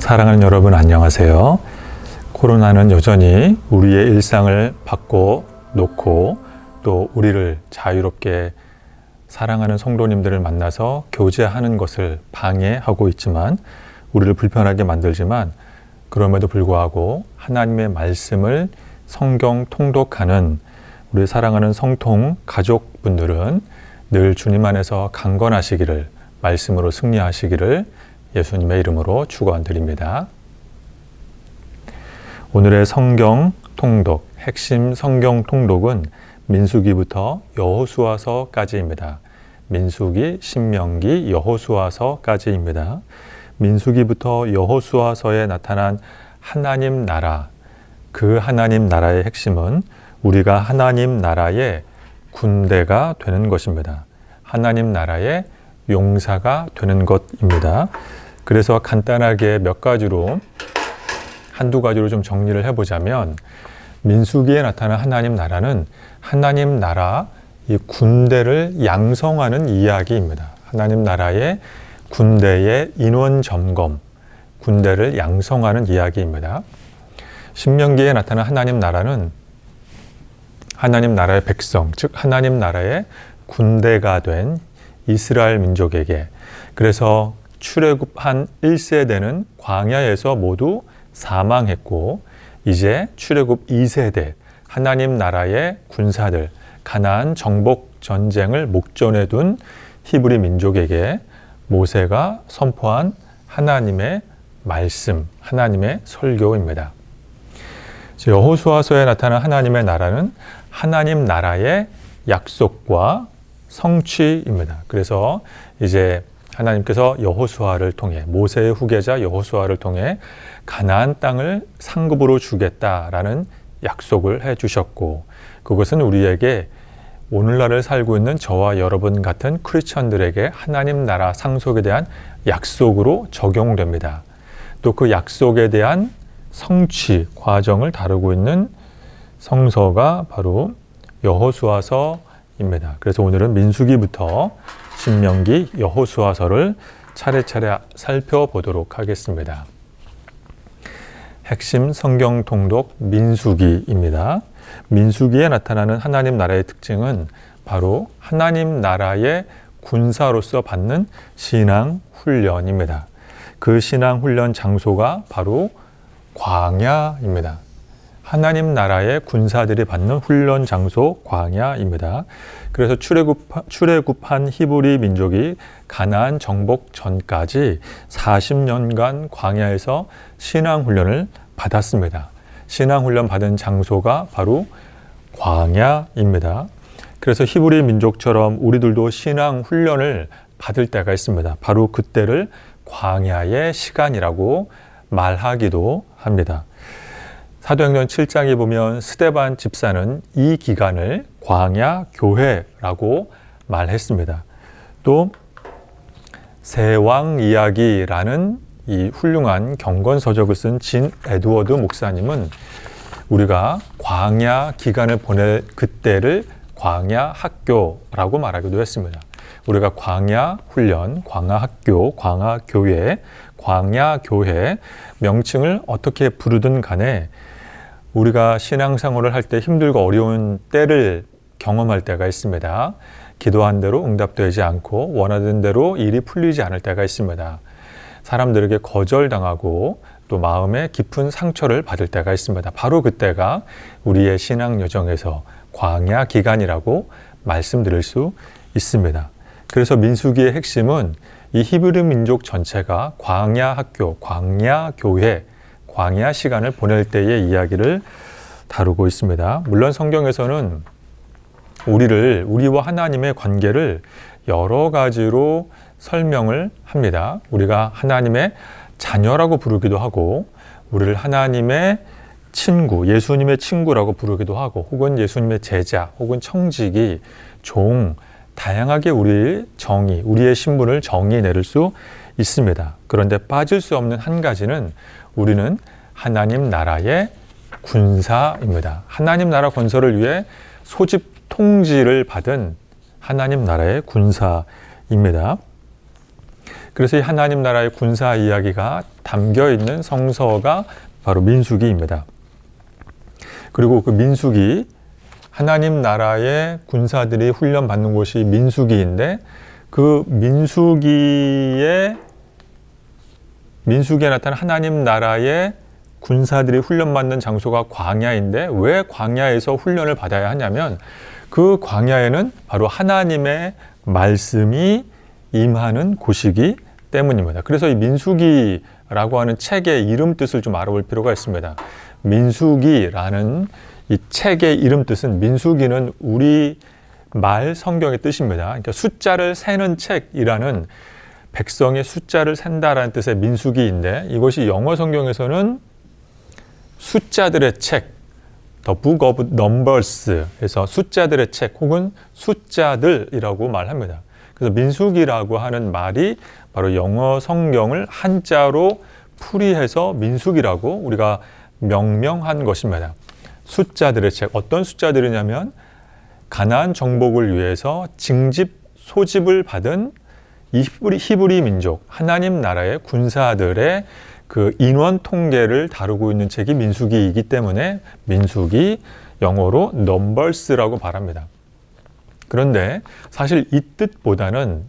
사랑하는 여러분 안녕하세요. 코로나는 여전히 우리의 일상을 바꿔 놓고 또 우리를 자유롭게 사랑하는 성도님들을 만나서 교제하는 것을 방해하고 있지만, 우리를 불편하게 만들지만, 그럼에도 불구하고 하나님의 말씀을 성경 통독하는 우리 사랑하는 성통 가족분들은 늘 주님 안에서 강건하시기를, 말씀으로 승리하시기를 예수님의 이름으로 축원드립니다. 오늘의 성경 통독, 핵심 성경 통독은 민수기부터 여호수아서까지입니다. 민수기, 신명기, 여호수아서까지입니다. 민수기부터 여호수아서에 나타난 하나님 나라, 그 하나님 나라의 핵심은 우리가 하나님 나라의 군대가 되는 것입니다. 하나님 나라의 용사가 되는 것입니다. 그래서 간단하게 몇 가지로, 한두 가지로 좀 정리를 해보자면, 민수기에 나타난 하나님 나라는 하나님 나라 이 군대를 양성하는 이야기입니다. 하나님 나라의 군대의 인원 점검, 군대를 양성하는 이야기입니다. 신명기에 나타난 하나님 나라는 하나님 나라의 백성, 즉 하나님 나라의 군대가 된 이스라엘 민족에게, 그래서 출애굽한 1세대는 광야에서 모두 사망했고, 이제 출애굽 2세대 하나님 나라의 군사들, 가나안 정복 전쟁을 목전에 둔 히브리 민족에게 모세가 선포한 하나님의 말씀, 하나님의 설교입니다. 여호수아서에 나타난 하나님의 나라는 하나님 나라의 약속과 성취입니다. 그래서 이제 하나님께서 여호수아를 통해, 모세의 후계자 여호수아를 통해 가나안 땅을 상급으로 주겠다라는 약속을 해주셨고, 그것은 우리에게 오늘날을 살고 있는 저와 여러분 같은 크리스천들에게 하나님 나라 상속에 대한 약속으로 적용됩니다. 또 그 약속에 대한 성취 과정을 다루고 있는 성서가 바로 여호수아서입니다. 그래서 오늘은 민수기부터 신명기, 여호수아서를 차례차례 살펴보도록 하겠습니다. 핵심 성경 통독 민수기입니다. 민수기에 나타나는 하나님 나라의 특징은 바로 하나님 나라의 군사로서 받는 신앙 훈련입니다. 그 신앙 훈련 장소가 바로 광야입니다. 하나님 나라의 군사들이 받는 훈련 장소 광야입니다. 그래서 출애굽한 히브리 민족이 가나안 정복 전까지 40년간 광야에서 신앙 훈련을 받았습니다. 신앙 훈련 받은 장소가 바로 광야입니다. 그래서 히브리 민족처럼 우리들도 신앙 훈련을 받을 때가 있습니다. 바로 그때를 광야의 시간이라고 말하기도 합니다. 사도행전 7장에 보면 스데반 집사는 이 기간을 광야 교회라고 말했습니다. 또 세왕 이야기라는 이 훌륭한 경건서적을 쓴 진 에드워드 목사님은 우리가 광야 기간을 보낼 그때를 광야 학교라고 말하기도 했습니다. 우리가 광야 훈련, 광야 학교, 광야 교회, 광야 교회 명칭을 어떻게 부르든 간에 우리가 신앙생활을 할 때 힘들고 어려운 때를 경험할 때가 있습니다. 기도한 대로 응답되지 않고 원하던 대로 일이 풀리지 않을 때가 있습니다. 사람들에게 거절당하고 또 마음에 깊은 상처를 받을 때가 있습니다. 바로 그때가 우리의 신앙 여정에서 광야 기간이라고 말씀드릴 수 있습니다. 그래서 민수기의 핵심은 이 히브리 민족 전체가 광야 학교, 광야 교회, 광야 시간을 보낼 때의 이야기를 다루고 있습니다. 물론 성경에서는 우리와 하나님의 관계를 여러 가지로 설명을 합니다. 우리가 하나님의 자녀라고 부르기도 하고, 우리를 하나님의 친구, 예수님의 친구라고 부르기도 하고, 혹은 예수님의 제자, 혹은 청지기, 종, 다양하게 우리의 정의, 우리의 신분을 정의 내릴 수 있습니다. 그런데 빠질 수 없는 한 가지는 우리는 하나님 나라의 군사입니다. 하나님 나라 건설을 위해 소집 통지를 받은 하나님 나라의 군사입니다. 그래서 이 하나님 나라의 군사 이야기가 담겨 있는 성서가 바로 민수기입니다. 그리고 그 민수기, 하나님 나라의 군사들이 훈련받는 곳이 민수기인데, 그 민수기에 나타난 하나님 나라의 군사들이 훈련받는 장소가 광야인데, 왜 광야에서 훈련을 받아야 하냐면, 그 광야에는 바로 하나님의 말씀이 임하는 곳이기 때문입니다. 그래서 이 민수기라고 하는 책의 이름 뜻을 좀 알아볼 필요가 있습니다. 민수기라는 이 책의 이름 뜻은, 민수기는 우리 말 성경의 뜻입니다. 그러니까 숫자를 세는 책이라는, 백성의 숫자를 센다라는 뜻의 민수기인데, 이것이 영어 성경에서는 숫자들의 책, The Book of Numbers에서 숫자들의 책 혹은 숫자들이라고 말합니다. 그래서 민수기라고 하는 말이 바로 영어 성경을 한자로 풀이해서 민수기라고 우리가 명명한 것입니다. 숫자들의 책, 어떤 숫자들이냐면 가나안 정복을 위해서 소집을 받은 히브리 민족, 하나님 나라의 군사들의 그 인원 통계를 다루고 있는 책이 민수기이기 때문에 민수기, 영어로 넘버스라고 말합니다. 그런데 사실 이 뜻보다는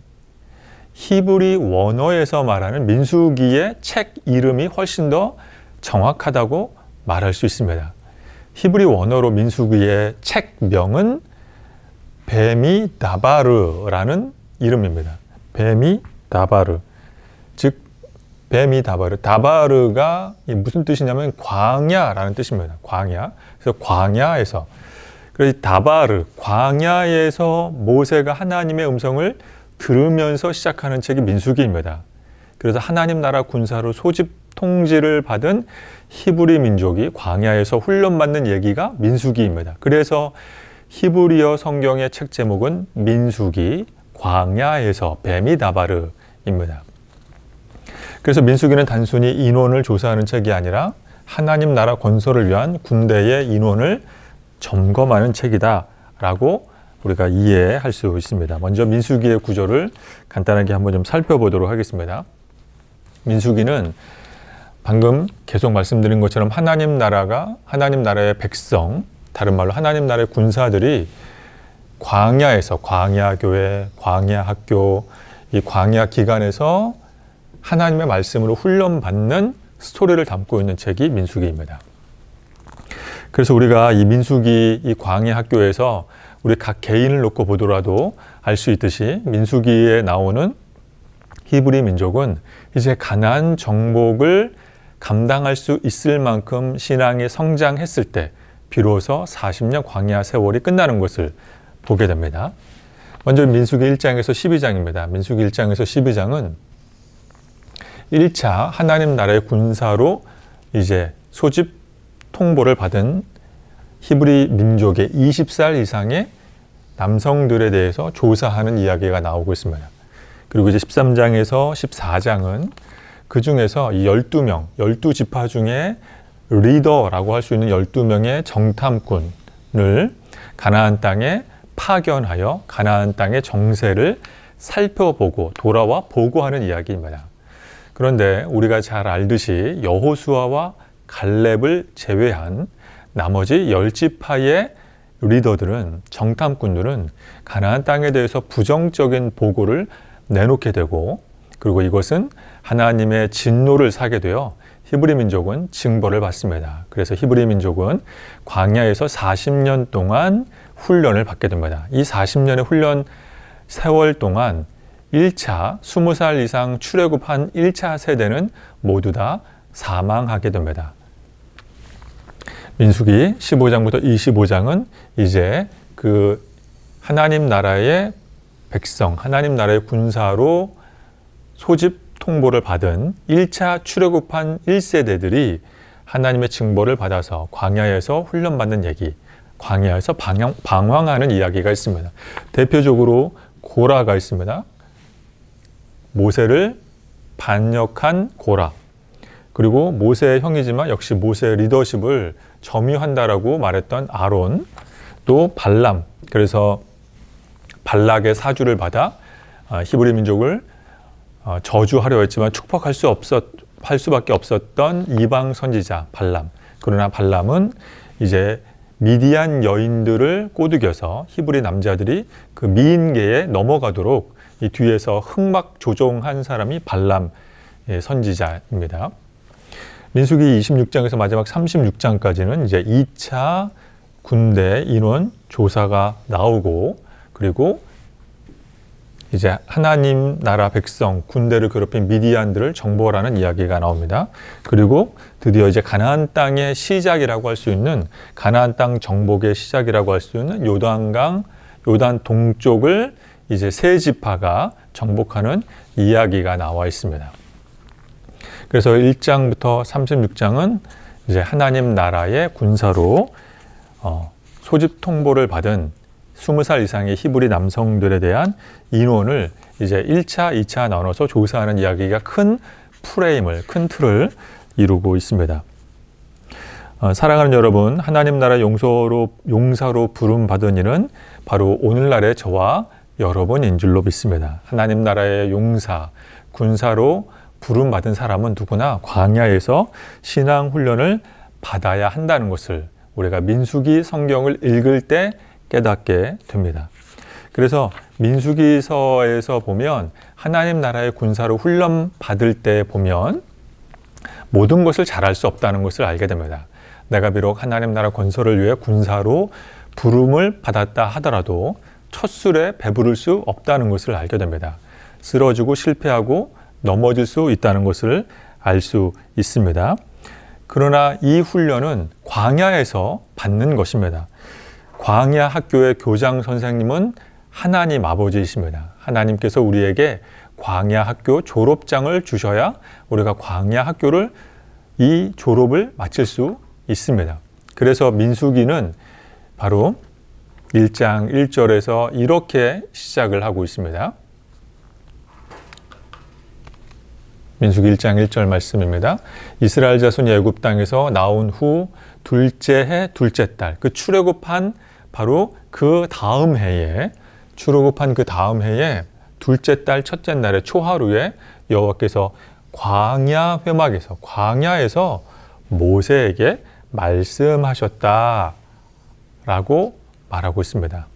히브리 원어에서 말하는 민수기의 책 이름이 훨씬 더 정확하다고 말할 수 있습니다. 히브리 원어로 민수기의 책명은 베미다바르라는 이름입니다. 베미다바르, 즉 베미다바르, 다바르가 무슨 뜻이냐면 광야라는 뜻입니다. 광야. 그래서 광야에서, 그래서 다바르, 광야에서 모세가 하나님의 음성을 들으면서 시작하는 책이 민수기입니다. 그래서 하나님 나라 군사로 소집 통지를 받은 히브리 민족이 광야에서 훈련받는 얘기가 민수기입니다. 그래서 히브리어 성경의 책 제목은 민수기, 광야에서 베미다바르입니다. 그래서 민수기는 단순히 인원을 조사하는 책이 아니라 하나님 나라 건설을 위한 군대의 인원을 점검하는 책이다라고 우리가 이해할 수 있습니다. 먼저 민수기의 구조를 간단하게 한번 좀 살펴보도록 하겠습니다. 민수기는 방금 계속 말씀드린 것처럼 하나님 나라의 백성, 다른 말로 하나님 나라의 군사들이 광야에서, 광야교회, 광야학교, 이 광야 기간에서 하나님의 말씀으로 훈련받는 스토리를 담고 있는 책이 민수기입니다. 그래서 우리가 이 민수기, 이 광야학교에서 우리 각 개인을 놓고 보더라도 알 수 있듯이 민수기에 나오는 히브리 민족은 이제 가나안 정복을 감당할 수 있을 만큼 신앙이 성장했을 때 비로소 40년 광야 세월이 끝나는 것을 보게 됩니다. 먼저 민수기 1장에서 12장입니다. 민수기 1장에서 12장은 1차 하나님 나라의 군사로 이제 소집 통보를 받은 히브리 민족의 20살 이상의 남성들에 대해서 조사하는 이야기가 나오고 있습니다. 그리고 이제 13장에서 14장은 그 중에서 이 12명, 12지파 중에 리더라고 할 수 있는 12명의 정탐꾼을 가나안 땅에 파견하여 가나안 땅의 정세를 살펴보고 돌아와 보고하는 이야기입니다. 그런데 우리가 잘 알듯이 여호수아와 갈렙을 제외한 나머지 10지파의 리더들은, 정탐꾼들은 가나안 땅에 대해서 부정적인 보고를 내놓게 되고, 그리고 이것은 하나님의 진노를 사게 되어 히브리 민족은 징벌을 받습니다. 그래서 히브리 민족은 광야에서 40년 동안 훈련을 받게 됩니다. 이 40년의 훈련 세월 동안 1차 20살 이상 출애굽한 1차 세대는 모두 다 사망하게 됩니다. 민수기 15장부터 25장은 이제 그 하나님 나라의 백성, 하나님 나라의 군사로 소집 통보를 받은 1차 출애굽한 1세대들이 하나님의 징벌을 받아서 광야에서 훈련받는 얘기, 광야에서 방황하는 이야기가 있습니다. 대표적으로 고라가 있습니다. 모세를 반역한 고라, 그리고 모세의 형이지만 역시 모세의 리더십을 점유한다라고 말했던 아론, 또 발람, 그래서 발락의 사주를 받아 히브리 민족을 저주하려 했지만 축복할 수 할 수밖에 없었던 이방 선지자 발람. 그러나 발람은 이제 미디안 여인들을 꼬드겨서 히브리 남자들이 그 미인계에 넘어가도록 이 뒤에서 흑막 조종한 사람이 발람 선지자입니다. 민수기 26장에서 마지막 36장까지는 이제 2차 군대 인원 조사가 나오고, 그리고 이제 하나님 나라 백성 군대를 괴롭힌 미디안들을 정벌하는 이야기가 나옵니다. 그리고 드디어 이제 가나안 땅의 시작이라고 할 수 있는, 가나안 땅 정복의 시작이라고 할 수 있는 요단강, 요단 동쪽을 이제 세 지파가 정복하는 이야기가 나와 있습니다. 그래서 1장부터 36장은 이제 하나님 나라의 군사로 소집 통보를 받은 20살 이상의 히브리 남성들에 대한 인원을 이제 1차, 2차 나눠서 조사하는 이야기가 큰 프레임을, 큰 틀을 이루고 있습니다. 사랑하는 여러분, 하나님 나라 용사로 부름받은 이는 바로 오늘날의 저와 여러분인 줄로 믿습니다. 하나님 나라의 용사, 군사로 부름받은 사람은 누구나 광야에서 신앙 훈련을 받아야 한다는 것을 우리가 민수기 성경을 읽을 때 깨닫게 됩니다. 그래서 민수기서에서 보면 하나님 나라의 군사로 훈련 받을 때 보면 모든 것을 잘할 수 없다는 것을 알게 됩니다. 내가 비록 하나님 나라 건설을 위해 군사로 부름을 받았다 하더라도 첫 술에 배부를 수 없다는 것을 알게 됩니다. 쓰러지고 실패하고 넘어질 수 있다는 것을 알 수 있습니다. 그러나 이 훈련은 광야에서 받는 것입니다. 광야 학교의 교장 선생님은 하나님 아버지이십니다. 하나님께서 우리에게 광야 학교 졸업장을 주셔야 우리가 광야 학교를, 이 졸업을 마칠 수 있습니다. 그래서 민수기는 바로 1장 1절에서 이렇게 시작을 하고 있습니다. 민수기 1장 1절 말씀입니다. 이스라엘 자손이 애굽 땅에서 나온 후 둘째 해 둘째 달, 그 출애굽한 바로 그 다음 해에, 출애굽한 그 다음 해에 둘째 달 첫째 날의 초하루에 여호와께서 광야 회막에서, 광야에서 모세에게 말씀하셨다라고 말하고 있습니다.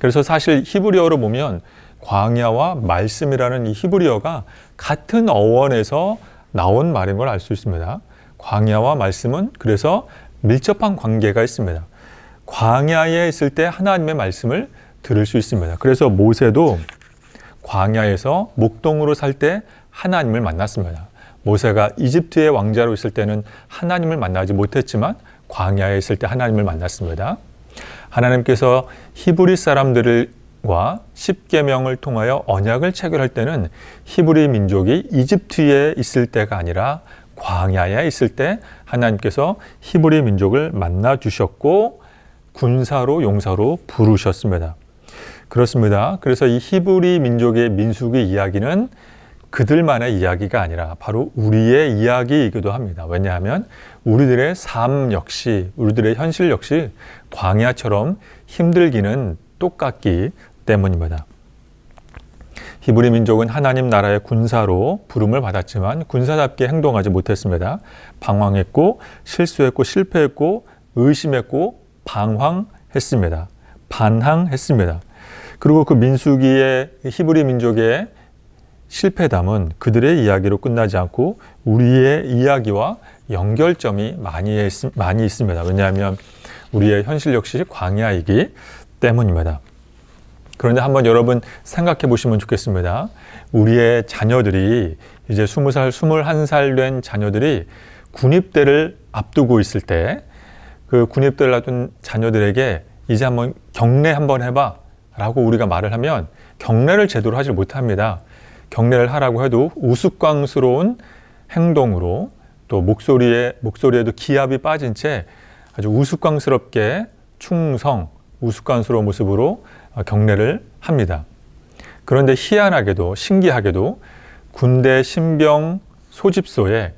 그래서 사실 히브리어로 보면 광야와 말씀이라는 이 히브리어가 같은 어원에서 나온 말인 걸 알 수 있습니다. 광야와 말씀은 그래서 밀접한 관계가 있습니다. 광야에 있을 때 하나님의 말씀을 들을 수 있습니다. 그래서 모세도 광야에서 목동으로 살 때 하나님을 만났습니다. 모세가 이집트의 왕자로 있을 때는 하나님을 만나지 못했지만 광야에 있을 때 하나님을 만났습니다. 하나님께서 히브리 사람들과 십계명을 통하여 언약을 체결할 때는 히브리 민족이 이집트에 있을 때가 아니라 광야에 있을 때 하나님께서 히브리 민족을 만나 주셨고 군사로, 용사로 부르셨습니다. 그렇습니다. 그래서 이 히브리 민족의 민수기 이야기는 그들만의 이야기가 아니라 바로 우리의 이야기이기도 합니다. 왜냐하면 우리들의 삶 역시, 우리들의 현실 역시 광야처럼 힘들기는 똑같기 때문입니다. 히브리 민족은 하나님 나라의 군사로 부름을 받았지만 군사답게 행동하지 못했습니다. 방황했고 실수했고 실패했고 의심했고 방황했습니다. 반항했습니다. 그리고 그 민수기의 히브리 민족의 실패담은 그들의 이야기로 끝나지 않고 우리의 이야기와 연결점이 많이 있습니다. 왜냐하면 우리의 현실 역시 광야이기 때문입니다. 그런데 한번 여러분 생각해 보시면 좋겠습니다. 우리의 자녀들이 이제 20살, 21살 된 자녀들이 군입대를 앞두고 있을 때 그 군입대를 앞둔 자녀들에게 이제 한번 경례 한번 해봐 라고 우리가 말을 하면 경례를 제대로 하지 못합니다. 경례를 하라고 해도 우스꽝스러운 행동으로 또 목소리에도 기압이 빠진 채 아주 우스꽝스럽게 우스꽝스러운 모습으로 경례를 합니다. 그런데 희한하게도 신기하게도 군대 신병 소집소에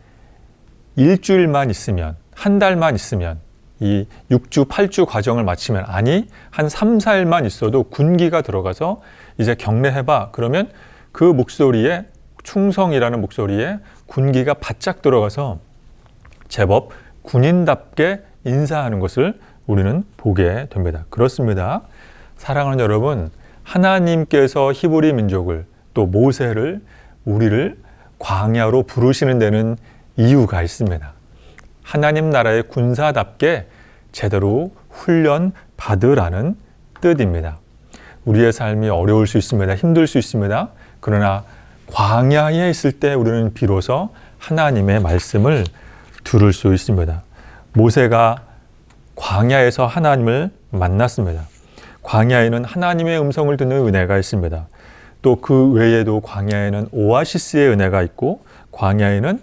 일주일만 있으면, 한 달만 있으면, 이 6주, 8주 과정을 마치면, 아니 한 3, 4일만 있어도 군기가 들어가서 이제 경례해봐 그러면 그 목소리에 충성이라는 목소리에 군기가 바짝 들어가서 제법 군인답게 인사하는 것을 우리는 보게 됩니다. 그렇습니다. 사랑하는 여러분, 하나님께서 히브리 민족을 또 모세를 우리를 광야로 부르시는 데는 이유가 있습니다. 하나님 나라의 군사답게 제대로 훈련 받으라는 뜻입니다. 우리의 삶이 어려울 수 있습니다. 힘들 수 있습니다. 그러나 광야에 있을 때 우리는 비로소 하나님의 말씀을 들을 수 있습니다. 모세가 광야에서 하나님을 만났습니다. 광야에는 하나님의 음성을 듣는 은혜가 있습니다. 또 그 외에도 광야에는 오아시스의 은혜가 있고, 광야에는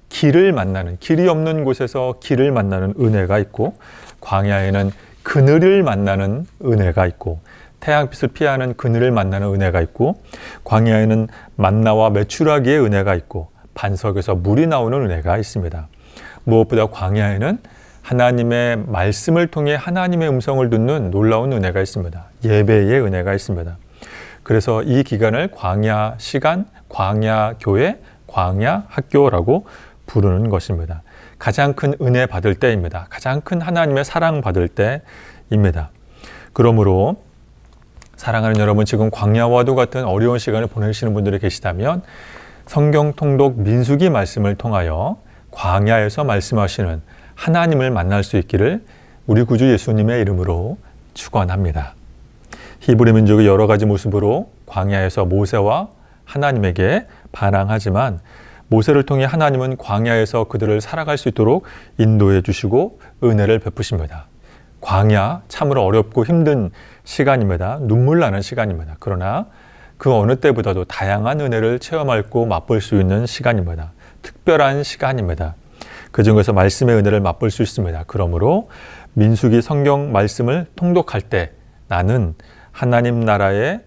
길을 만나는, 길이 없는 곳에서 길을 만나는 은혜가 있고, 광야에는 그늘을 만나는 은혜가 있고, 태양빛을 피하는 그늘을 만나는 은혜가 있고, 광야에는 만나와 메추라기의 은혜가 있고, 반석에서 물이 나오는 은혜가 있습니다. 무엇보다 광야에는 하나님의 말씀을 통해 하나님의 음성을 듣는 놀라운 은혜가 있습니다. 예배의 은혜가 있습니다. 그래서 이 기간을 광야 시간, 광야 교회, 광야 학교라고 부르는 것입니다. 가장 큰 은혜 받을 때입니다. 가장 큰 하나님의 사랑 받을 때입니다. 그러므로 사랑하는 여러분, 지금 광야와도 같은 어려운 시간을 보내시는 분들이 계시다면 성경 통독 민수기 말씀을 통하여 광야에서 말씀하시는 하나님을 만날 수 있기를 우리 구주 예수님의 이름으로 축원합니다. 히브리 민족이 여러 가지 모습으로 광야에서 모세와 하나님에게 반항하지만 모세를 통해 하나님은 광야에서 그들을 살아갈 수 있도록 인도해 주시고 은혜를 베푸십니다. 광야 참으로 어렵고 힘든 시간입니다. 눈물 나는 시간입니다. 그러나 그 어느 때보다도 다양한 은혜를 체험하고 맛볼 수 있는 시간입니다. 특별한 시간입니다. 그 중에서 말씀의 은혜를 맛볼 수 있습니다. 그러므로 민수기 성경 말씀을 통독할 때 나는 하나님 나라의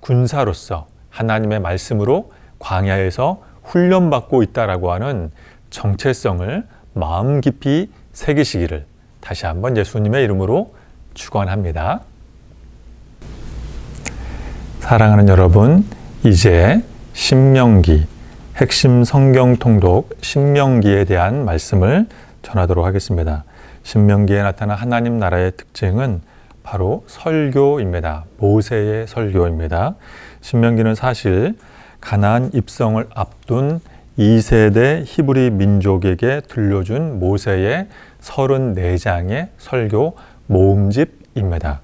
군사로서 하나님의 말씀으로 광야에서 훈련받고 있다라고 하는 정체성을 마음 깊이 새기시기를 다시 한번 예수님의 이름으로 축원합니다. 사랑하는 여러분, 이제 신명기, 핵심 성경 통독 신명기에 대한 말씀을 전하도록 하겠습니다. 신명기에 나타난 하나님 나라의 특징은 바로 설교입니다. 모세의 설교입니다. 신명기는 사실 가나안 입성을 앞둔 2세대 히브리 민족에게 들려준 모세의 34장의 설교 모음집입니다.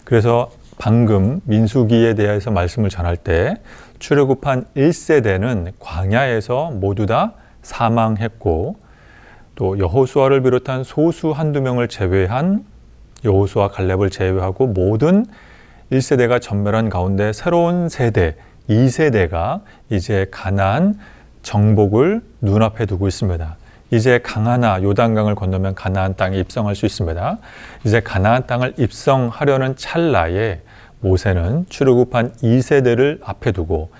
그래서 방금 민수기에 대해서 말씀을 전할 때 출애굽한 1세대는 광야에서 모두 다 사망했고, 또 여호수아를 비롯한 소수 한두 명을 제외한 여호수아 갈렙을 제외하고 모든 1세대가 전멸한 가운데 새로운 세대 2세대가 이제 가나안 정복을 눈앞에 두고 있습니다. 이제 강하나 요단강을 건너면 가나안 땅에 입성할 수 있습니다. 이제 가나안 땅을 입성하려는 찰나에 모세는 출애굽한 2세대를 앞에 두고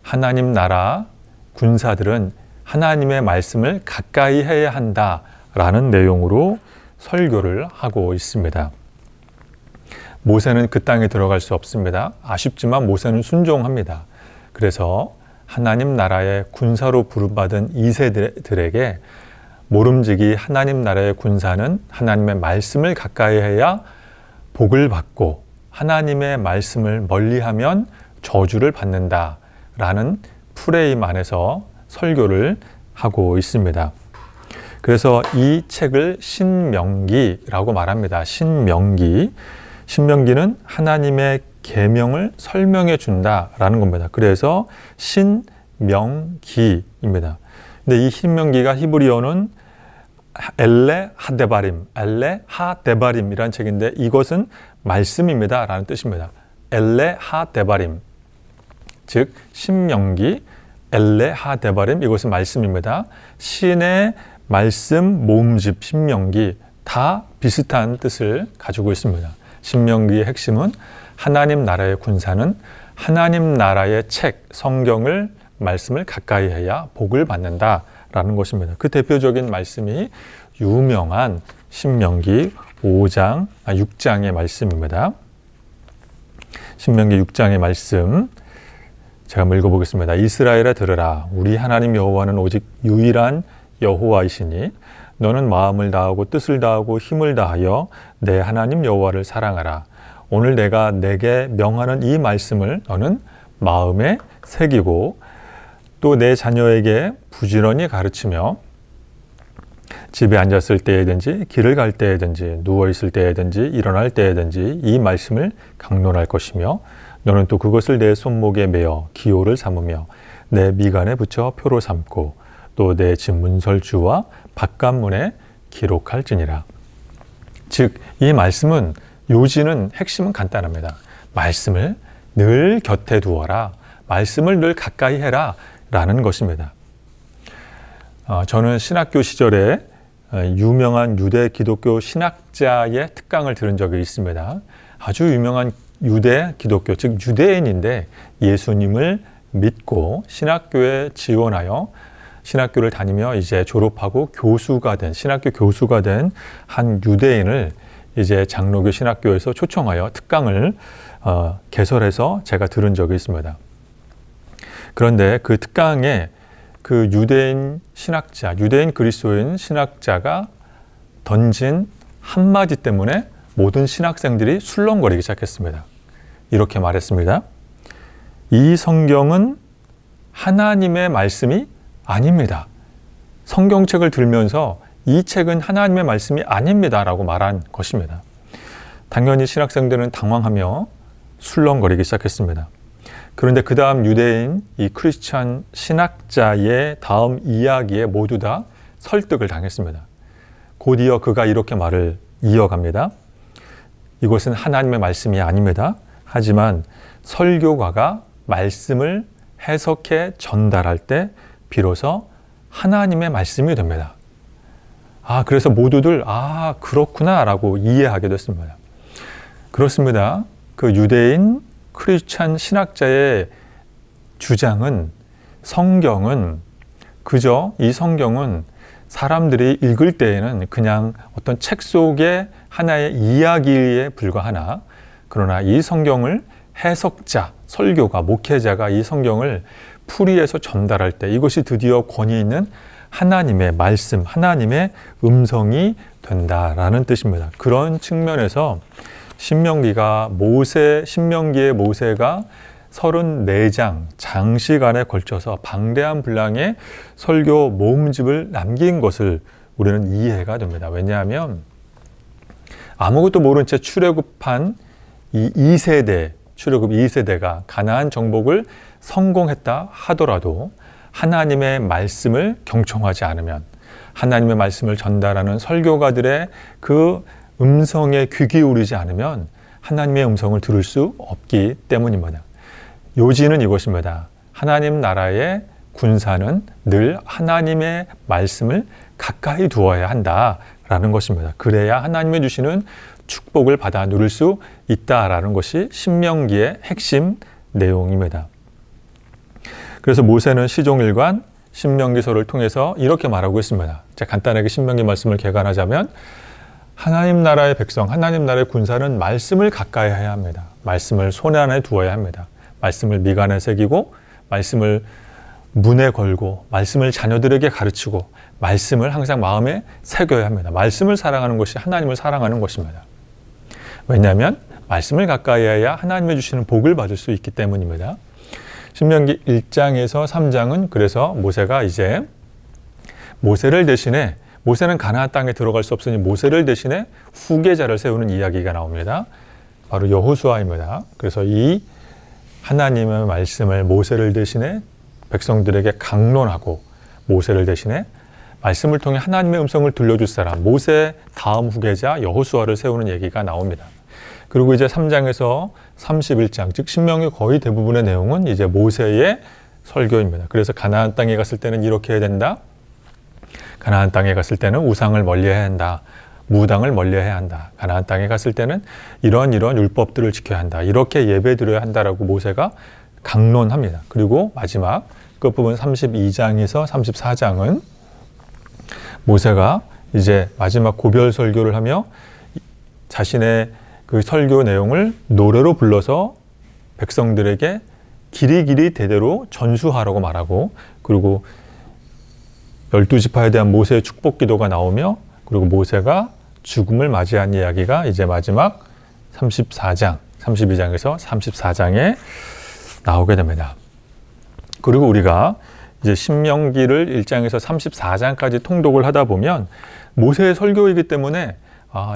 하나님 나라 군사들은 하나님의 말씀을 가까이 해야 한다라는 내용으로 설교를 하고 있습니다. 모세는 그 땅에 들어갈 수 없습니다. 아쉽지만 모세는 순종합니다. 그래서 하나님 나라의 군사로 부름받은 2세들에게 모름지기 하나님 나라의 군사는 하나님의 말씀을 가까이 해야 복을 받고 하나님의 말씀을 멀리하면 저주를 받는다라는 프레임 안에서 설교를 하고 있습니다. 그래서 이 책을 신명기라고 말합니다. 신명기는 하나님의 계명을 설명해 준다라는 겁니다. 그래서 신명기입니다. 근데 이 신명기가 히브리어는 엘레 하데바림이라는 책인데 이것은 말씀입니다 라는 뜻입니다. 엘레 하데바림, 즉 신명기 엘레 하데바림, 이것은 말씀입니다. 신의 말씀 모음집 신명기 다 비슷한 뜻을 가지고 있습니다. 신명기의 핵심은 하나님 나라의 군사는 하나님 나라의 책 성경을 말씀을 가까이 해야 복을 받는다라는 것입니다. 그 대표적인 말씀이 유명한 신명기 6장의 말씀입니다. 신명기 6장의 말씀 제가 한번 읽어보겠습니다. 이스라엘아 들으라. 우리 하나님 여호와는 오직 유일한 여호와이시니 너는 마음을 다하고 뜻을 다하고 힘을 다하여 내 하나님 여호와를 사랑하라. 오늘 내가 내게 명하는 이 말씀을 너는 마음에 새기고 또 내 자녀에게 부지런히 가르치며 집에 앉았을 때에든지 길을 갈 때에든지 누워있을 때에든지 일어날 때에든지 이 말씀을 강론할 것이며 너는 또 그것을 내 손목에 매어 기호를 삼으며 내 미간에 붙여 표로 삼고 또 내 집 문설주와 바깥문에 기록할지니라. 즉 이 말씀은 요지는 핵심은 간단합니다. 말씀을 늘 곁에 두어라. 말씀을 늘 가까이 해라 라는 것입니다. 저는 신학교 시절에 유명한 유대 기독교 신학자의 특강을 들은 적이 있습니다. 아주 유명한 유대 기독교, 즉 유대인인데 예수님을 믿고 신학교에 지원하여 신학교를 다니며 이제 졸업하고 교수가 된, 신학교 교수가 된 한 유대인을 이제 장로교 신학교에서 초청하여 특강을 개설해서 제가 들은 적이 있습니다. 그런데 그 특강에 그 유대인 신학자, 유대인 그리스도인 신학자가 던진 한마디 때문에 모든 신학생들이 술렁거리기 시작했습니다. 이렇게 말했습니다. 이 성경은 하나님의 말씀이 아닙니다. 성경책을 들면서 이 책은 하나님의 말씀이 아닙니다 라고 말한 것입니다. 당연히 신학생들은 당황하며 술렁거리기 시작했습니다. 그런데 그 다음 유대인 이 크리스찬 신학자의 다음 이야기에 모두 다 설득을 당했습니다. 곧이어 그가 이렇게 말을 이어갑니다. 이것은 하나님의 말씀이 아닙니다. 하지만 설교가가 말씀을 해석해 전달할 때 비로소 하나님의 말씀이 됩니다. 그래서 모두들 그렇구나 라고 이해하게 됐습니다. 그렇습니다. 그 유대인 크리스찬 신학자의 주장은 성경은 그저 이 성경은 사람들이 읽을 때에는 그냥 어떤 책 속의 하나의 이야기에 불과하나 그러나 이 성경을 해석자, 설교가, 목회자가 이 성경을 풀이해서 전달할 때 이것이 드디어 권위 있는 하나님의 말씀, 하나님의 음성이 된다라는 뜻입니다. 그런 측면에서 신명기의 모세가 34장 장시간에 걸쳐서 방대한 분량의 설교 모음집을 남긴 것을 우리는 이해가 됩니다. 왜냐하면 아무것도 모른 채 출애굽한 이 2세대, 출애굽 2세대가 가나안 정복을 성공했다 하더라도 하나님의 말씀을 경청하지 않으면 하나님의 말씀을 전달하는 설교가들의 그 음성에 귀 기울이지 않으면 하나님의 음성을 들을 수 없기 때문입니다. 요지는 이것입니다. 하나님 나라의 군사는 늘 하나님의 말씀을 가까이 두어야 한다라는 것입니다. 그래야 하나님의 주시는 축복을 받아 누릴 수 있다라는 것이 신명기의 핵심 내용입니다. 그래서 모세는 시종일관 신명기서를 통해서 이렇게 말하고 있습니다. 간단하게 신명기 말씀을 개관하자면 하나님 나라의 백성, 하나님 나라의 군사는 말씀을 가까이 해야 합니다. 말씀을 손 안에 두어야 합니다. 말씀을 미간에 새기고 말씀을 문에 걸고 말씀을 자녀들에게 가르치고 말씀을 항상 마음에 새겨야 합니다. 말씀을 사랑하는 것이 하나님을 사랑하는 것입니다. 왜냐하면 말씀을 가까이 해야 하나님의 주시는 복을 받을 수 있기 때문입니다. 신명기 1장에서 3장은 그래서 모세가 이제 모세를 대신해 모세는 가나안 땅에 들어갈 수 없으니 모세를 대신해 후계자를 세우는 이야기가 나옵니다. 바로 여호수아입니다. 그래서 이 하나님의 말씀을 모세를 대신해 백성들에게 강론하고 모세를 대신해 말씀을 통해 하나님의 음성을 들려줄 사람 모세 다음 후계자 여호수아를 세우는 얘기가 나옵니다. 그리고 이제 3장에서 31장 즉 신명의 거의 대부분의 내용은 이제 모세의 설교입니다. 그래서 가나안 땅에 갔을 때는 이렇게 해야 된다. 가나안 땅에 갔을 때는 우상을 멀리해야 한다. 무당을 멀리해야 한다. 가나안 땅에 갔을 때는 이런 율법들을 지켜야 한다. 이렇게 예배드려야 한다라고 모세가 강론합니다. 그리고 마지막 끝부분 32장에서 34장은 모세가 이제 마지막 고별 설교를 하며 자신의 그 설교 내용을 노래로 불러서 백성들에게 길이길이 대대로 전수하라고 말하고, 그리고 12지파에 대한 모세의 축복 기도가 나오며, 그리고 모세가 죽음을 맞이한 이야기가 이제 마지막 32장에서 34장에 나오게 됩니다. 그리고 우리가 이제 신명기를 1장에서 34장까지 통독을 하다 보면 모세의 설교이기 때문에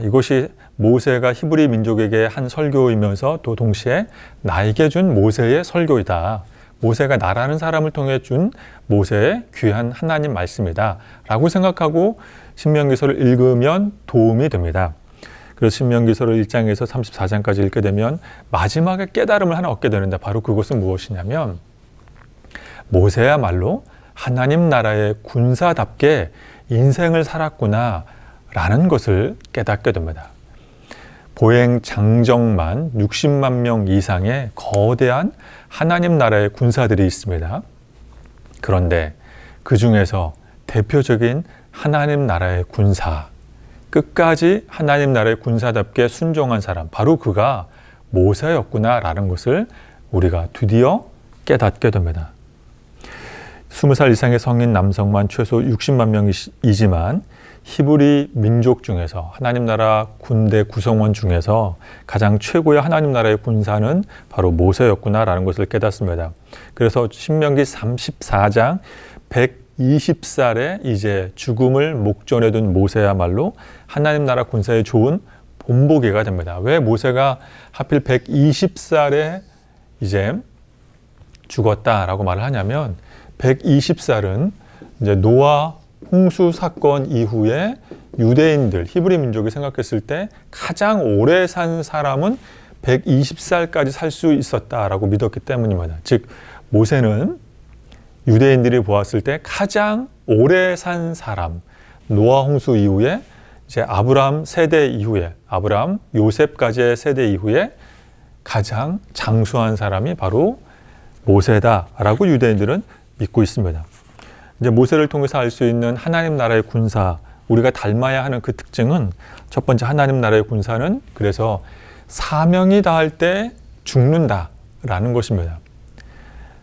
이것이 모세가 히브리 민족에게 한 설교이면서 또 동시에 나에게 준 모세의 설교이다. 모세가 나라는 사람을 통해 준 모세의 귀한 하나님 말씀이다 라고 생각하고 신명기서를 읽으면 도움이 됩니다. 그래서 신명기서를 1장에서 34장까지 읽게 되면 마지막에 깨달음을 하나 얻게 되는데, 바로 그것은 무엇이냐면 모세야말로 하나님 나라의 군사답게 인생을 살았구나 라는 것을 깨닫게 됩니다. 보행 장정만 60만 명 이상의 거대한 하나님 나라의 군사들이 있습니다. 그런데 그 중에서 대표적인 하나님 나라의 군사, 끝까지 하나님 나라의 군사답게 순종한 사람, 바로 그가 모세였구나 라는 것을 우리가 드디어 깨닫게 됩니다. 20살 이상의 성인 남성만 최소 60만 명이지만 히브리 민족 중에서, 하나님 나라 군대 구성원 중에서 가장 최고의 하나님 나라의 군사는 바로 모세였구나라는 것을 깨닫습니다. 그래서 신명기 34장 120살에 이제 죽음을 목전에 둔 모세야말로 하나님 나라 군사의 좋은 본보기가 됩니다. 왜 모세가 하필 120살에 이제 죽었다라고 말을 하냐면, 120살은 이제 노아 홍수 사건 이후에 유대인들, 히브리 민족이 생각했을 때 가장 오래 산 사람은 120살까지 살 수 있었다라고 믿었기 때문입니다. 즉 모세는 유대인들이 보았을 때 가장 오래 산 사람, 노아 홍수 이후에 이제 아브라함 세대 이후에, 아브라함 요셉까지의 세대 이후에 가장 장수한 사람이 바로 모세다라고 유대인들은 믿고 있습니다. 이제 모세를 통해서 알 수 있는 하나님 나라의 군사, 우리가 닮아야 하는 그 특징은, 첫 번째 하나님 나라의 군사는 그래서 사명이 다할 때 죽는다라는 것입니다.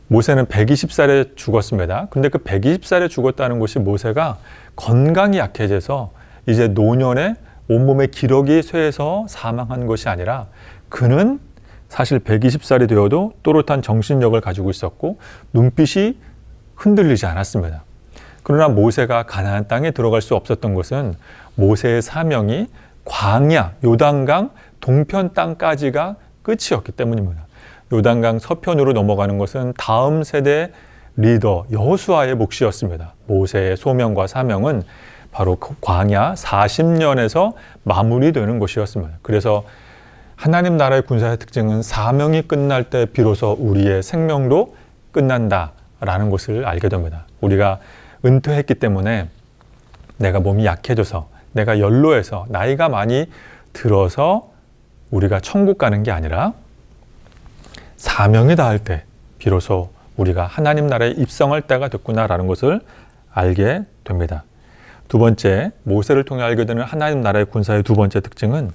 모세는 120살에 죽었습니다. 근데 그 120살에 죽었다는 것이 모세가 건강이 약해져서 이제 노년에 온몸에 기력이 쇠해서 사망한 것이 아니라, 그는 사실 120살이 되어도 또렷한 정신력을 가지고 있었고 눈빛이 흔들리지 않았습니다. 그러나 모세가 가나안 땅에 들어갈 수 없었던 것은 모세의 사명이 광야, 요단강 동편 땅까지가 끝이었기 때문입니다. 요단강 서편으로 넘어가는 것은 다음 세대 리더 여호수아의 몫이었습니다. 모세의 소명과 사명은 바로 광야 40년에서 마무리되는 것이었습니다. 그래서 하나님 나라의 군사의 특징은 사명이 끝날 때 비로소 우리의 생명도 끝난다라는 것을 알게 됩니다. 우리가 은퇴했기 때문에, 내가 몸이 약해져서, 내가 연로해서, 나이가 많이 들어서 우리가 천국 가는 게 아니라 사명이 닿을 때 비로소 우리가 하나님 나라에 입성할 때가 됐구나라는 것을 알게 됩니다. 두 번째, 모세를 통해 알게 되는 하나님 나라의 군사의 두 번째 특징은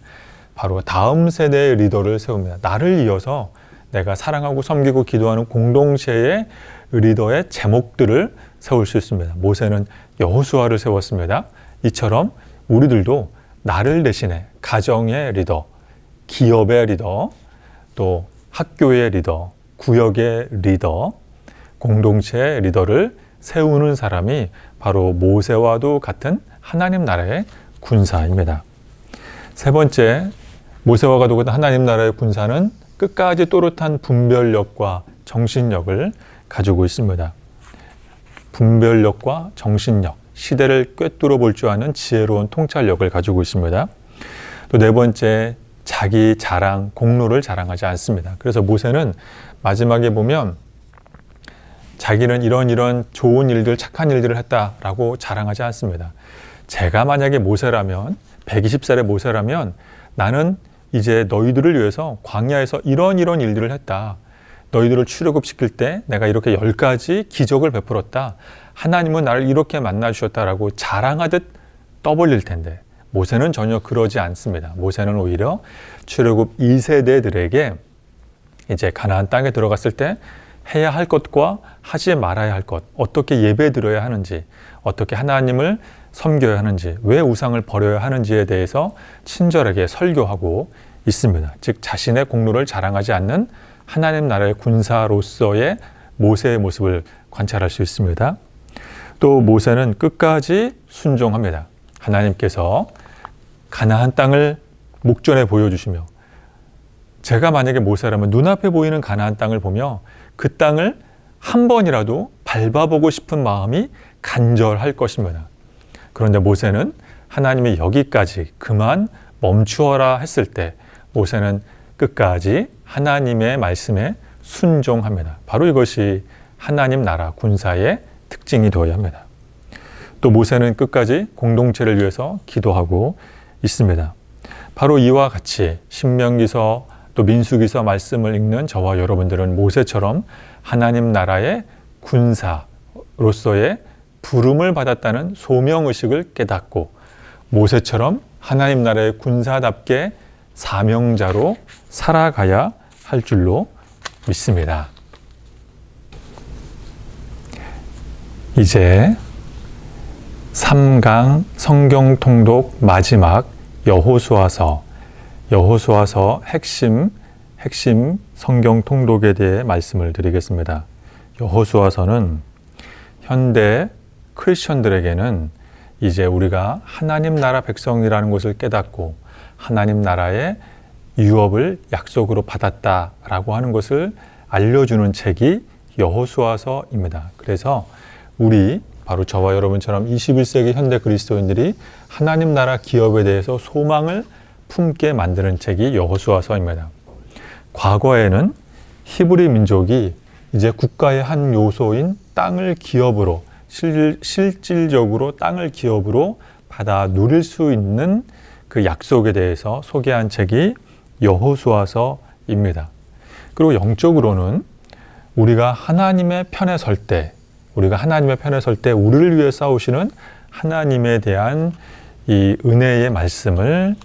바로 다음 세대의 리더를 세웁니다. 나를 이어서 내가 사랑하고 섬기고 기도하는 공동체의 리더의 제목들을 세울 수 있습니다. 모세는 여호수아를 세웠습니다. 이처럼 우리들도 나를 대신해 가정의 리더, 기업의 리더, 또 학교의 리더, 구역의 리더, 공동체의 리더를 세우는 사람이 바로 모세와도 같은 하나님 나라의 군사입니다. 세 번째, 모세와 같은 하나님 나라의 군사는 끝까지 또렷한 분별력과 정신력을 가지고 있습니다. 분별력과 정신력, 시대를 꿰뚫어 볼 줄 아는 지혜로운 통찰력을 가지고 있습니다. 또 네 번째, 자기 자랑, 공로를 자랑하지 않습니다. 그래서 모세는 마지막에 보면 자기는 이런 좋은 일들, 착한 일들을 했다라고 자랑하지 않습니다. 제가 만약에 모세라면, 120살의 모세라면 나는 이제 너희들을 위해서 광야에서 이런 일들을 했다. 너희들을 출애굽시킬 때 내가 이렇게 10가지 기적을 베풀었다. 하나님은 나를 이렇게 만나주셨다라고 자랑하듯 떠벌릴 텐데, 모세는 전혀 그러지 않습니다. 모세는 오히려 출애굽 2세대들에게 이제 가나안 땅에 들어갔을 때 해야 할 것과 하지 말아야 할 것, 어떻게 예배 드려야 하는지, 어떻게 하나님을 섬겨야 하는지, 왜 우상을 버려야 하는지에 대해서 친절하게 설교하고 있습니다. 즉 자신의 공로를 자랑하지 않는 하나님 나라의 군사로서의 모세의 모습을 관찰할 수 있습니다. 또 모세는 끝까지 순종합니다. 하나님께서 가나안 땅을 목전에 보여주시며, 제가 만약에 모세라면 눈앞에 보이는 가나안 땅을 보며 그 땅을 한 번이라도 밟아보고 싶은 마음이 간절할 것입니다. 그런데 모세는 하나님이 여기까지 그만 멈추어라 했을 때 모세는 끝까지 하나님의 말씀에 순종합니다. 바로 이것이 하나님 나라 군사의 특징이 되어야 합니다. 또 모세는 끝까지 공동체를 위해서 기도하고 있습니다. 바로 이와 같이 신명기서 또 민수기서 말씀을 읽는 저와 여러분들은 모세처럼 하나님 나라의 군사로서의 부름을 받았다는 소명의식을 깨닫고 모세처럼 하나님 나라의 군사답게 사명자로 살아가야 할 줄로 믿습니다. 이제 3강 성경 통독 마지막 여호수아서 핵심 성경 통독에 대해 말씀을 드리겠습니다. 여호수아서는 현대 크리스천들에게는 이제 우리가 하나님 나라 백성이라는 것을 깨닫고 하나님 나라의 유업을 약속으로 받았다라고 하는 것을 알려주는 책이 여호수아서입니다. 그래서 우리 바로 저와 여러분처럼 21세기 현대 그리스도인들이 하나님 나라 기업에 대해서 소망을 품게 만드는 책이 여호수아서입니다. 과거에는 히브리 민족이 이제 국가의 한 요소인 땅을 기업으로 실질적으로 땅을 기업으로 받아 누릴 수 있는 그 약속에 대해서 소개한 책이 여호수아서입니다. 그리고 영적으로는 우리가 하나님의 편에 설 때 우리를 위해 싸우시는 하나님에 대한 이 은혜의 말씀을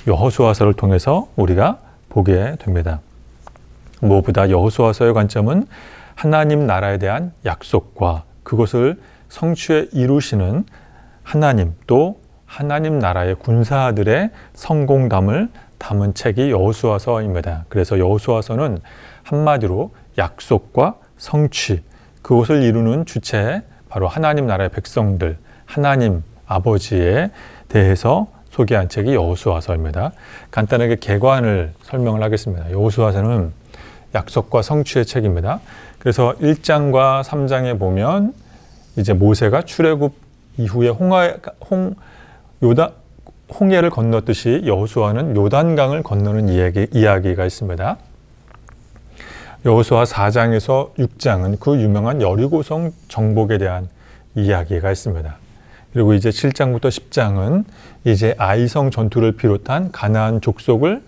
여호수아서를 통해서 우리가 보게 됩니다. 무엇보다 여호수아서의 관점은 하나님 나라에 대한 약속과 그것을 성취해 이루시는 하나님 또 하나님 나라의 군사들의 성공담을 담은 책이 여호수아서입니다. 그래서 여호수아서는 한마디로 약속과 성취, 그것을 이루는 주체, 바로 하나님 나라의 백성들, 하나님 아버지에 대해서 소개한 책이 여호수아서입니다. 간단하게 개관을 설명을 하겠습니다. 여호수아서는 약속과 성취의 책입니다. 그래서 1장과 3장에 보면 이제 모세가 출애굽 이후에 홍해를 건넜듯이 여호수아는 요단강을 건너는 이야기가 있습니다. 여호수아 4장에서 6장은 그 유명한 여리고성 정복에 대한 이야기가 있습니다. 그리고 이제 7장부터 10장은 이제 아이성 전투를 비롯한 가나안 족속을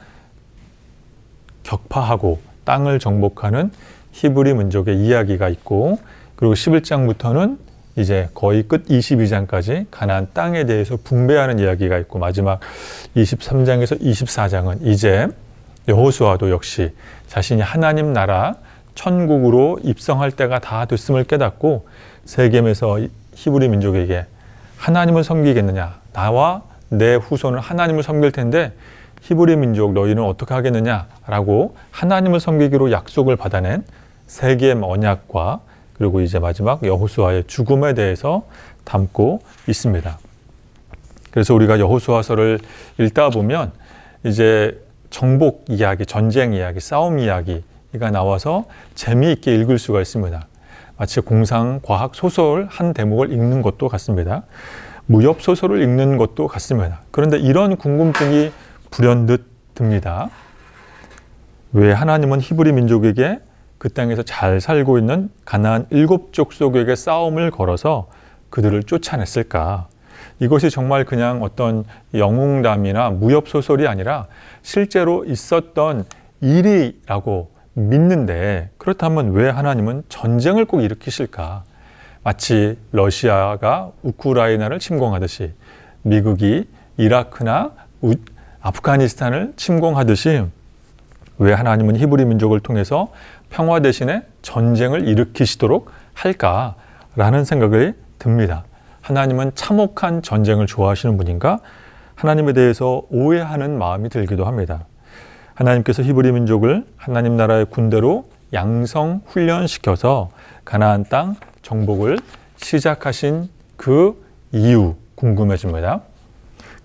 격파하고 땅을 정복하는 히브리 민족의 이야기가 있고, 그리고 11장부터는 이제 거의 끝 22장까지 가나안 땅에 대해서 분배하는 이야기가 있고, 마지막 23장에서 24장은 이제 여호수아도 역시 자신이 하나님 나라 천국으로 입성할 때가 다 됐음을 깨닫고 세겜에서 히브리 민족에게 하나님을 섬기겠느냐, 나와 내 후손은 하나님을 섬길 텐데 히브리 민족 너희는 어떻게 하겠느냐라고 하나님을 섬기기로 약속을 받아낸 세겜 언약과 그리고 이제 마지막 여호수아의 죽음에 대해서 담고 있습니다. 그래서 우리가 여호수아서를 읽다 보면 이제 정복 이야기, 전쟁 이야기, 싸움 이야기가 나와서 재미있게 읽을 수가 있습니다. 마치 공상, 과학, 소설 한 대목을 읽는 것도 같습니다. 무협 소설을 읽는 것도 같습니다. 그런데 이런 궁금증이 불현듯 듭니다. 왜 하나님은 히브리 민족에게 그 땅에서 잘 살고 있는 가나안 7족속에게 싸움을 걸어서 그들을 쫓아냈을까? 이것이 정말 그냥 어떤 영웅담이나 무협 소설이 아니라 실제로 있었던 일이라고 믿는데, 그렇다면 왜 하나님은 전쟁을 꼭 일으키실까? 마치 러시아가 우크라이나를 침공하듯이, 미국이 이라크나 아프가니스탄을 침공하듯이 왜 하나님은 히브리 민족을 통해서 평화 대신에 전쟁을 일으키시도록 할까라는 생각이 듭니다. 하나님은 참혹한 전쟁을 좋아하시는 분인가? 하나님에 대해서 오해하는 마음이 들기도 합니다. 하나님께서 히브리 민족을 하나님 나라의 군대로 양성 훈련시켜서 가나안 땅 정복을 시작하신 그 이유 궁금해집니다.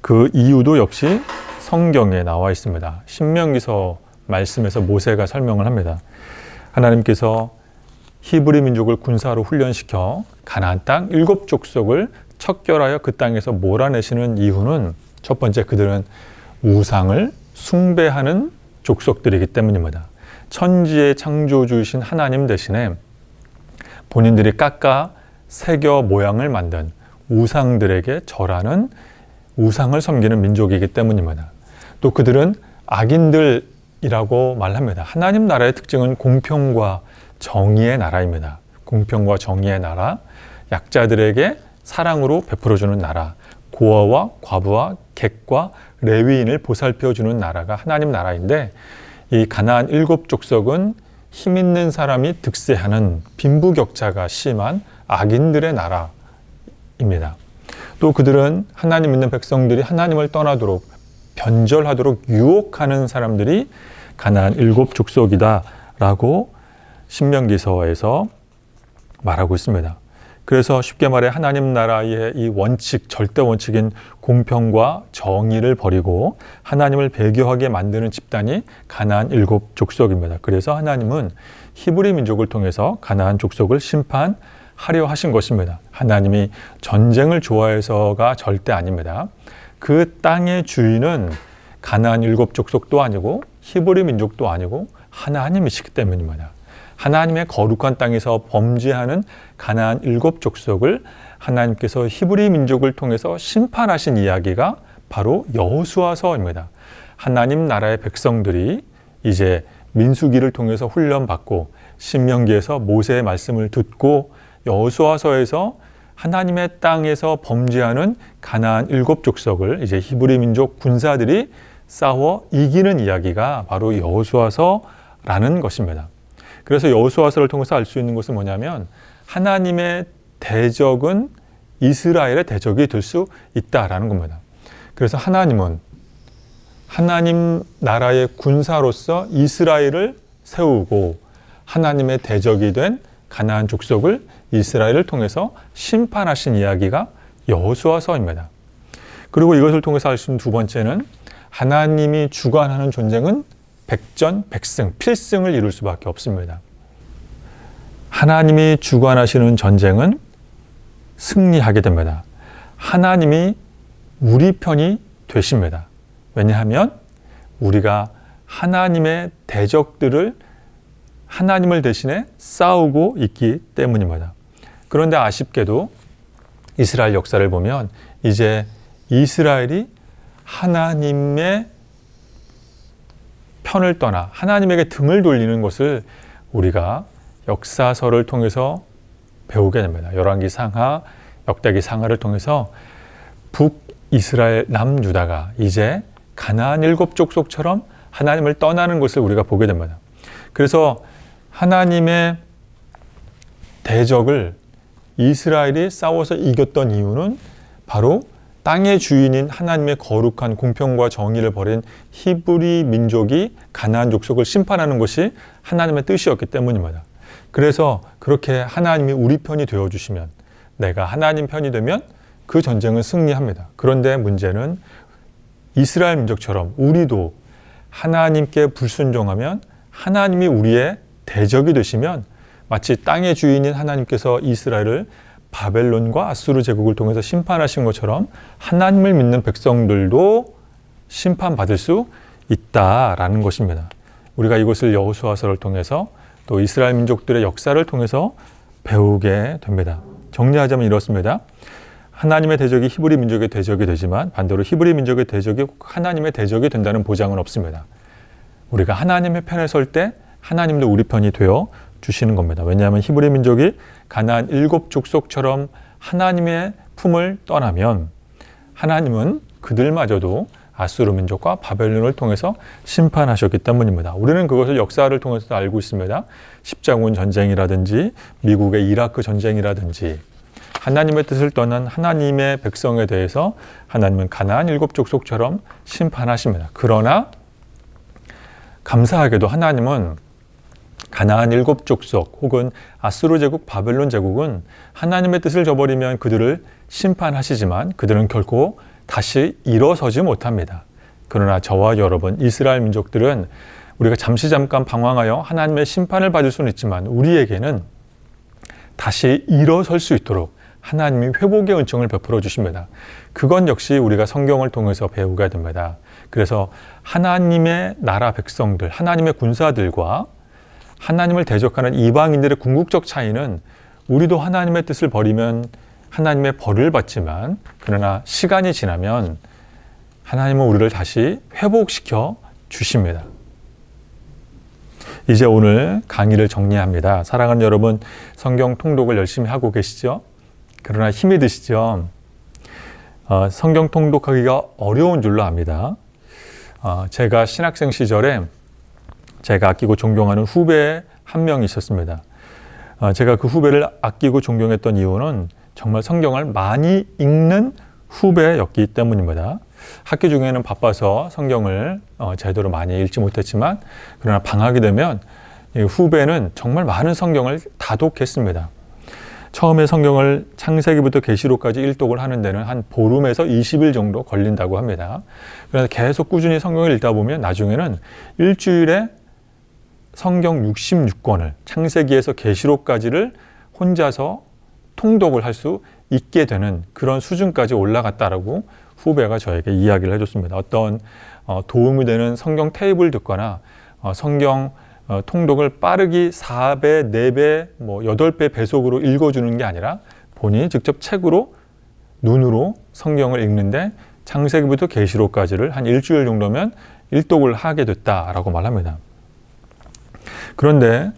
그 이유도 역시 성경에 나와 있습니다. 신명기서 말씀에서 모세가 설명을 합니다. 하나님께서 히브리 민족을 군사로 훈련시켜 가나안 땅 7족속을 척결하여 그 땅에서 몰아내시는 이유는 첫 번째, 그들은 우상을 숭배하는 족속들이기 때문입니다. 천지의 창조주이신 하나님 대신에 본인들이 깎아 새겨 모양을 만든 우상들에게 절하는 우상을 섬기는 민족이기 때문입니다. 또 그들은 악인들이라고 말합니다. 하나님 나라의 특징은 공평과 정의의 나라입니다. 공평과 정의의 나라, 약자들에게 사랑으로 베풀어주는 나라, 고아와 과부와 객과 레위인을 보살펴주는 나라가 하나님 나라인데, 이 가나안 7족속은 힘 있는 사람이 득세하는 빈부격차가 심한 악인들의 나라입니다. 또 그들은 하나님 믿는 백성들이 하나님을 떠나도록 변절하도록 유혹하는 사람들이 가나안 7족속이다라고 신명기서에서 말하고 있습니다. 그래서 쉽게 말해 하나님 나라의 이 원칙, 절대 원칙인 공평과 정의를 버리고 하나님을 배교하게 만드는 집단이 가나안 7족속입니다. 그래서 하나님은 히브리 민족을 통해서 가나안 족속을 심판하려 하신 것입니다. 하나님이 전쟁을 좋아해서가 절대 아닙니다. 그 땅의 주인은 가나안 7족속도 아니고 히브리 민족도 아니고 하나님이시기 때문입니다. 하나님의 거룩한 땅에서 범죄하는 가나안 7족속을 하나님께서 히브리 민족을 통해서 심판하신 이야기가 바로 여호수아서입니다. 하나님 나라의 백성들이 이제 민수기를 통해서 훈련받고 신명기에서 모세의 말씀을 듣고 여호수아서에서 하나님의 땅에서 범죄하는 가나안 7족속을 이제 히브리 민족 군사들이 싸워 이기는 이야기가 바로 여호수아서라는 것입니다. 그래서 여호수아서를 통해서 알 수 있는 것은 뭐냐면 하나님의 대적은 이스라엘의 대적이 될 수 있다라는 겁니다. 그래서 하나님은 하나님 나라의 군사로서 이스라엘을 세우고 하나님의 대적이 된 가나안 족속을 이스라엘을 통해서 심판하신 이야기가 여호수아서입니다. 그리고 이것을 통해서 알 수 있는 두 번째는 하나님이 주관하는 전쟁은 백전백승, 필승을 이룰 수밖에 없습니다. 하나님이 주관하시는 전쟁은 승리하게 됩니다. 하나님이 우리 편이 되십니다. 왜냐하면 우리가 하나님의 대적들을 하나님을 대신해 싸우고 있기 때문입니다. 그런데 아쉽게도 이스라엘 역사를 보면 이제 이스라엘이 하나님의 편을 떠나 하나님에게 등을 돌리는 것을 우리가 역사서를 통해서 배우게 됩니다. 열왕기 상하, 역대기 상하를 통해서 북이스라엘, 남유다가 이제 가나안 7족속처럼 하나님을 떠나는 것을 우리가 보게 됩니다. 그래서 하나님의 대적을 이스라엘이 싸워서 이겼던 이유는 바로 땅의 주인인 하나님의 거룩한 공평과 정의를 버린 히브리 민족이 가나안 족속을 심판하는 것이 하나님의 뜻이었기 때문입니다. 그래서 그렇게 하나님이 우리 편이 되어주시면, 내가 하나님 편이 되면 그 전쟁은 승리합니다. 그런데 문제는 이스라엘 민족처럼 우리도 하나님께 불순종하면 하나님이 우리의 대적이 되시면 마치 땅의 주인인 하나님께서 이스라엘을 바벨론과 아수르 제국을 통해서 심판하신 것처럼 하나님을 믿는 백성들도 심판받을 수 있다라는 것입니다. 우리가 이것을 여호수아서를 통해서 또 이스라엘 민족들의 역사를 통해서 배우게 됩니다. 정리하자면 이렇습니다. 하나님의 대적이 히브리 민족의 대적이 되지만 반대로 히브리 민족의 대적이 하나님의 대적이 된다는 보장은 없습니다. 우리가 하나님의 편에 설 때 하나님도 우리 편이 되어 주시는 겁니다. 왜냐하면 히브리 민족이 가나안 7족속처럼 하나님의 품을 떠나면 하나님은 그들마저도 아수르 민족과 바벨론을 통해서 심판하셨기 때문입니다. 우리는 그것을 역사를 통해서 알고 있습니다. 십자군 전쟁이라든지 미국의 이라크 전쟁이라든지 하나님의 뜻을 떠난 하나님의 백성에 대해서 하나님은 가나안 7족속처럼 심판하십니다. 그러나 감사하게도 하나님은 가나안 7족속 혹은 아수르 제국, 바벨론 제국은 하나님의 뜻을 저버리면 그들을 심판하시지만 그들은 결코 다시 일어서지 못합니다. 그러나 저와 여러분 이스라엘 민족들은 우리가 잠깐 방황하여 하나님의 심판을 받을 수는 있지만 우리에게는 다시 일어설 수 있도록 하나님이 회복의 은총을 베풀어 주십니다. 그건 역시 우리가 성경을 통해서 배우게 됩니다. 그래서 하나님의 나라 백성들, 하나님의 군사들과 하나님을 대적하는 이방인들의 궁극적 차이는 우리도 하나님의 뜻을 버리면 하나님의 벌을 받지만 그러나 시간이 지나면 하나님은 우리를 다시 회복시켜 주십니다. 이제 오늘 강의를 정리합니다. 사랑하는 여러분, 성경 통독을 열심히 하고 계시죠? 그러나 힘이 드시죠? 성경 통독하기가 어려운 줄로 압니다. 제가 신학생 시절에 제가 아끼고 존경하는 후배 한 명이 있었습니다. 제가 그 후배를 아끼고 존경했던 이유는 정말 성경을 많이 읽는 후배였기 때문입니다. 학기 중에는 바빠서 성경을 제대로 많이 읽지 못했지만 그러나 방학이 되면 후배는 정말 많은 성경을 다독했습니다. 처음에 성경을 창세기부터 계시록까지 일독을 하는 데는 한 보름에서 20일 정도 걸린다고 합니다. 그래서 계속 꾸준히 성경을 읽다 보면 나중에는 일주일에 성경 66권을 창세기에서 계시록까지를 혼자서 통독을 할 수 있게 되는 그런 수준까지 올라갔다라고 후배가 저에게 이야기를 해줬습니다. 어떤 도움이 되는 성경 테이블 듣거나 성경 통독을 빠르게 4배, 4배, 8배 배속으로 읽어주는 게 아니라 본인이 직접 책으로 눈으로 성경을 읽는데 창세기부터 계시록까지를 한 일주일 정도면 일독을 하게 됐다라고 말합니다. 그런데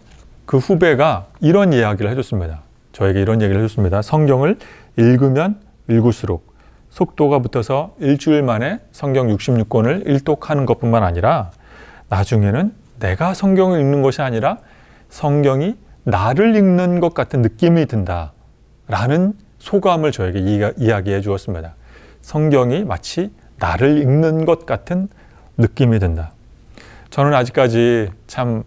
그 후배가 이런 이야기를 해줬습니다. 저에게 이런 얘기를 해줬습니다. 성경을 읽으면 읽을수록 속도가 붙어서 일주일 만에 성경 66권을 일독하는 것뿐만 아니라 나중에는 내가 성경을 읽는 것이 아니라 성경이 나를 읽는 것 같은 느낌이 든다라는 소감을 저에게 이야기해 주었습니다. 성경이 마치 나를 읽는 것 같은 느낌이 든다. 저는 아직까지 참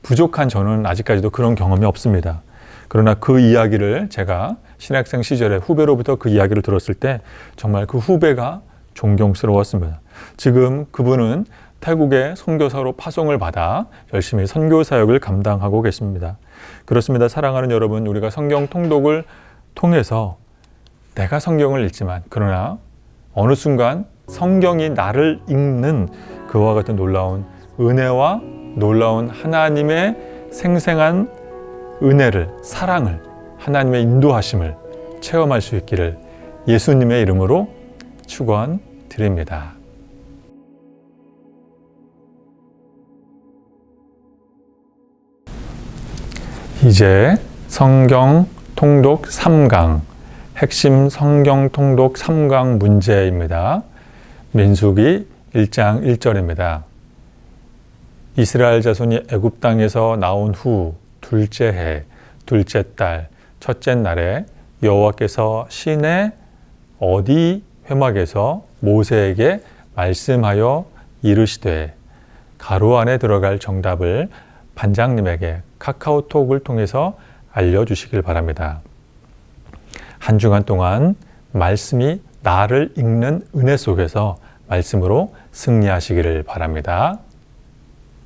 부족한 저는 아직까지도 그런 경험이 없습니다. 그러나 그 이야기를 제가 신학생 시절에 후배로부터 그 이야기를 들었을 때 정말 그 후배가 존경스러웠습니다. 지금 그분은 태국의 선교사로 파송을 받아 열심히 선교 사역을 감당하고 계십니다. 그렇습니다. 사랑하는 여러분, 우리가 성경 통독을 통해서 내가 성경을 읽지만 그러나 어느 순간 성경이 나를 읽는 그와 같은 놀라운 은혜와 놀라운 하나님의 생생한 은혜를, 사랑을, 하나님의 인도하심을 체험할 수 있기를 예수님의 이름으로 축원드립니다. 이제 성경 통독 3강, 핵심 성경 통독 3강 문제입니다. 민수기 1장 1절입니다. 이스라엘 자손이 애굽 땅에서 나온 후 둘째 해, 둘째 달, 첫째 날에 여호와께서 시내 어디 회막에서 모세에게 말씀하여 이르시되 가로 안에 들어갈 정답을 반장님에게 카카오톡을 통해서 알려주시길 바랍니다. 한 주간 동안 말씀이 나를 읽는 은혜 속에서 말씀으로 승리하시기를 바랍니다.